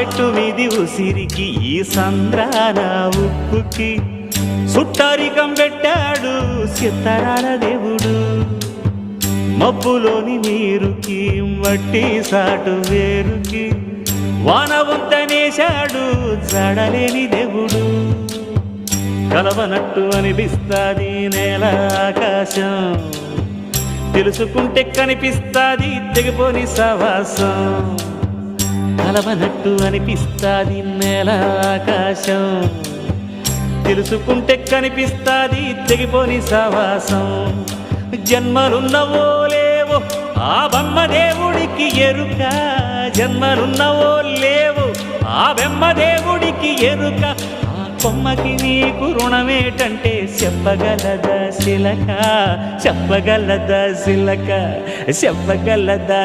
చెట్టు మీది ఉసిరికి ఈ సంద్రాన ఉప్పుకి సుట్టరికం పెట్టాడు సిత్తరాల దేవుడు. మబ్బులోని నీరుకి మట్టి సాటు వేరుకి వాన వంతనేశాడు జడలేని దేవుడు. కలవనట్టు అనిపిస్తాది నేల ఆకాశం, తెలుసుకుంటే కనిపిస్తాది తెగిపోని సవాసం. కలవనట్టు అనిపిస్తాది నేల ఆకాశం, తెలుసుకుంటే కనిపిస్తాది తెగిపోని సవాసం. జన్మలున్నవో లేవో ఆ బ్రహ్మదేవుడికి ఎరుక, జన్మలున్నవో లేవో ఆ బ్రహ్మదేవుడికి ఎరుక. ఆ కొమ్మకి నీకు రుణమేటంటే చెప్పగలదా శిలక, చెప్పగలదా శిలక, చెప్పగలదా